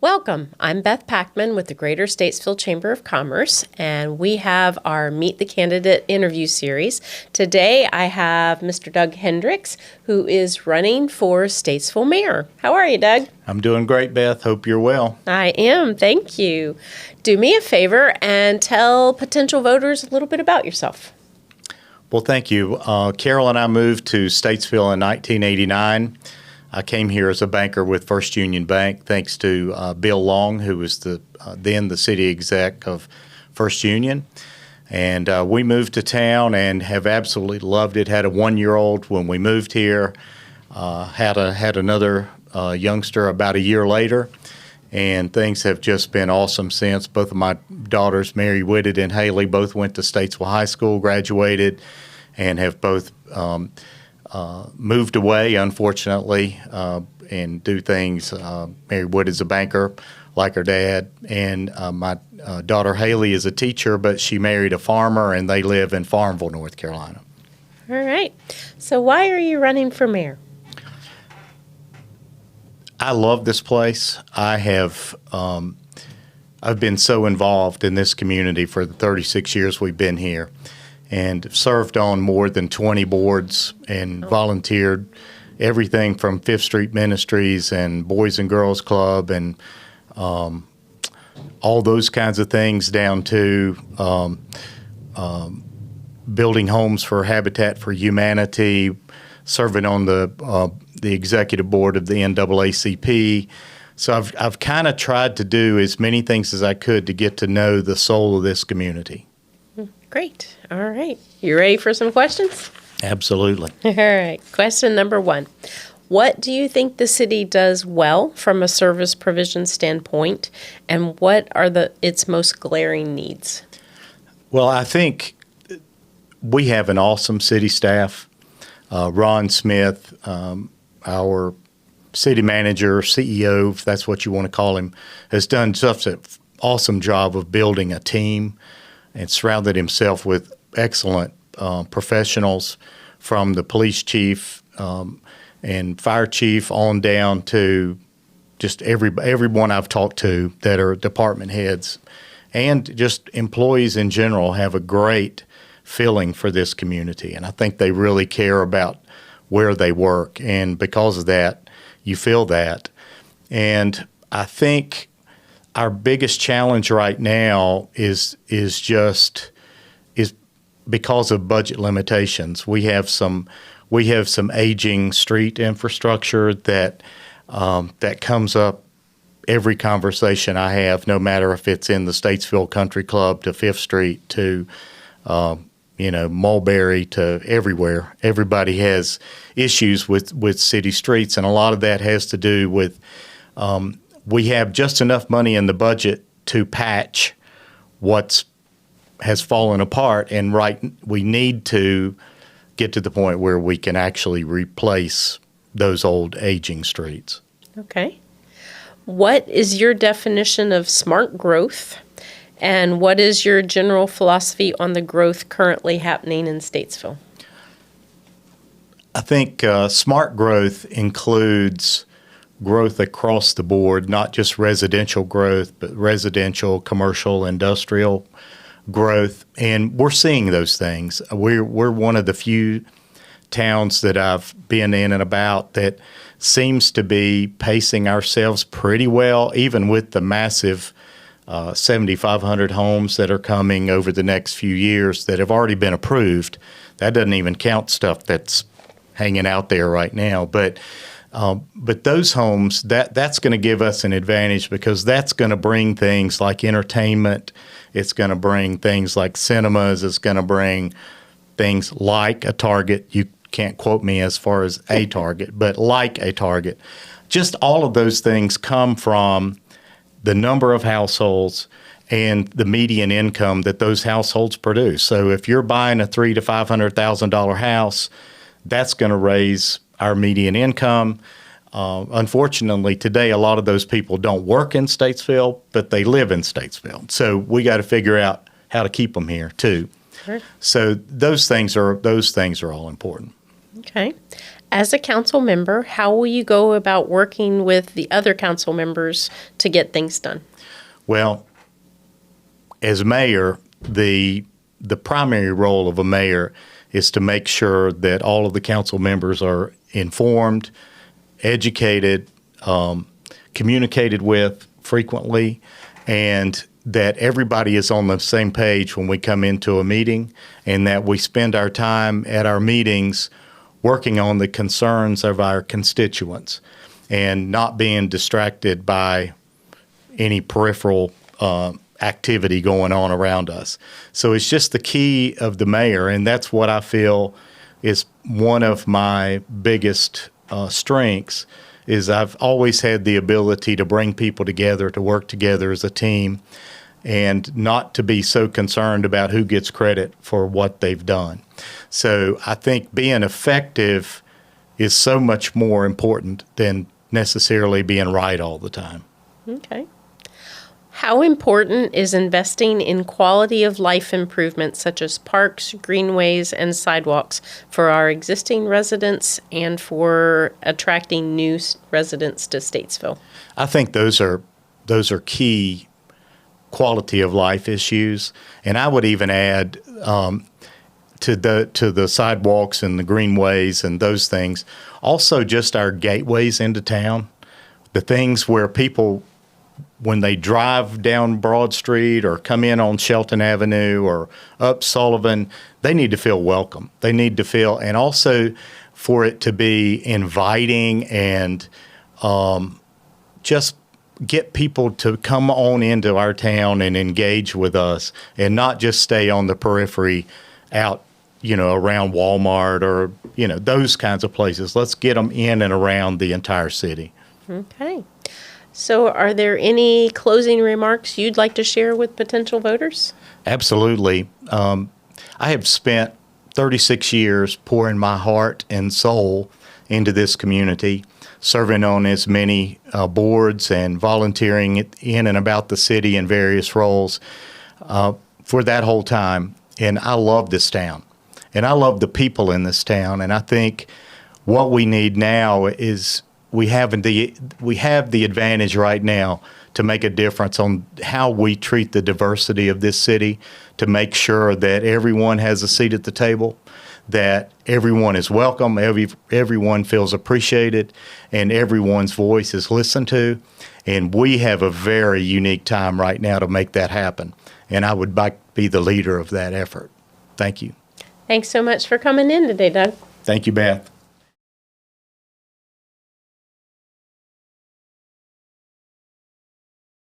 Welcome. I'm Beth Packman with the Greater Statesville Chamber of Commerce, and we have our Meet the Candidate interview series. Today I have Mr. Doug Hendrix, who is running for Statesville Mayor. How are you, Doug? I'm doing great, Beth. Hope you're well. I am. Thank you. Do me a favor and tell potential voters a little bit about yourself. Well, thank you. Carol and I moved to Statesville in 1989. I came here as a banker with First Union Bank, thanks to Bill Long, who was then the city exec of First Union. And we moved to town and have absolutely loved it. Had a 1-year-old when we moved here. Had another youngster about a year later. And things have just been awesome since. Both of my daughters, Mary Whitted and Haley, both went to Statesville High School, graduated, and have both moved away, unfortunately, and do things. Mary Wood is a banker, like her dad, and my daughter Haley is a teacher, but she married a farmer, and they live in Farmville, North Carolina. All right. So why are you running for mayor? I love this place. I've been so involved in this community for the 36 years we've been here, and served on more than 20 boards and volunteered everything from Fifth Street Ministries and Boys and Girls Club and all those kinds of things, down to building homes for Habitat for Humanity, serving on the executive board of the NAACP. So I've kind of tried to do as many things as I could to get to know the soul of this community. Great. All right. You ready for some questions? Absolutely. All right. Question number 1. What do you think the city does well from a service provision standpoint, and what are its most glaring needs? Well, I think we have an awesome city staff. Ron Smith, our city manager, CEO, if that's what you want to call him, has done such an awesome job of building a team and surrounded himself with excellent professionals, from the police chief and fire chief on down to just everyone I've talked to that are department heads, and just employees in general have a great feeling for this community. And I think they really care about where they work. And because of that, you feel that. And I think our biggest challenge right now is because of budget limitations. We have some aging street infrastructure that comes up every conversation I have, no matter if it's in the Statesville Country Club to Fifth Street to Mulberry to everywhere. Everybody has issues with city streets, and a lot of that has to do with we have just enough money in the budget to patch what has fallen apart, and we need to get to the point where we can actually replace those old aging streets. Okay. What is your definition of smart growth, and what is your general philosophy on the growth currently happening in Statesville? I think smart growth includes growth across the board, not just residential growth, but residential, commercial, industrial growth. And we're seeing those things. We're one of the few towns that I've been in and about that seems to be pacing ourselves pretty well, even with the massive 7,500 homes that are coming over the next few years that have already been approved. That doesn't even count stuff that's hanging out there right now. But those homes, that's going to give us an advantage, because that's going to bring things like entertainment. It's going to bring things like cinemas. It's going to bring things like a Target. You can't quote me as far as a Target, but like a Target. Just all of those things come from the number of households and the median income that those households produce. So if you're buying a $300,000 to $500,000 house, that's going to raise our median income. Unfortunately, today, a lot of those people don't work in Statesville, but they live in Statesville. So we got to figure out how to keep them here too. Sure. So those things are all important. Okay. As a council member, how will you go about working with the other council members to get things done? Well, as mayor, the primary role of a mayor is to make sure that all of the council members are informed, educated, communicated with frequently, and that everybody is on the same page when we come into a meeting, and that we spend our time at our meetings working on the concerns of our constituents and not being distracted by any peripheral activity going on around us. So it's just the key of the mayor, and that's what I feel is one of my biggest strengths, is I've always had the ability to bring people together, to work together as a team, and not to be so concerned about who gets credit for what they've done. So I think being effective is so much more important than necessarily being right all the time. Okay. How important is investing in quality of life improvements such as parks, greenways, and sidewalks for our existing residents and for attracting new residents to Statesville? I think those are key quality of life issues, and I would even add to the sidewalks and the greenways and those things, also just our gateways into town, the things where people, when they drive down Broad Street or come in on Shelton Avenue or up Sullivan, they need to feel welcome. They need to feel, and also for it to be inviting and just get people to come on into our town and engage with us and not just stay on the periphery out, around Walmart or, those kinds of places. Let's get them in and around the entire city. Okay. So are there any closing remarks you'd like to share with potential voters? Absolutely. I have spent 36 years pouring my heart and soul into this community, serving on as many boards and volunteering in and about the city in various roles for that whole time. And I love this town. And I love the people in this town. And I think what we need now is we have the advantage right now to make a difference on how we treat the diversity of this city, to make sure that everyone has a seat at the table, that everyone is welcome, everyone feels appreciated, and everyone's voice is listened to. And we have a very unique time right now to make that happen. And I would like to be the leader of that effort. Thank you. Thanks so much for coming in today, Doug. Thank you, Beth.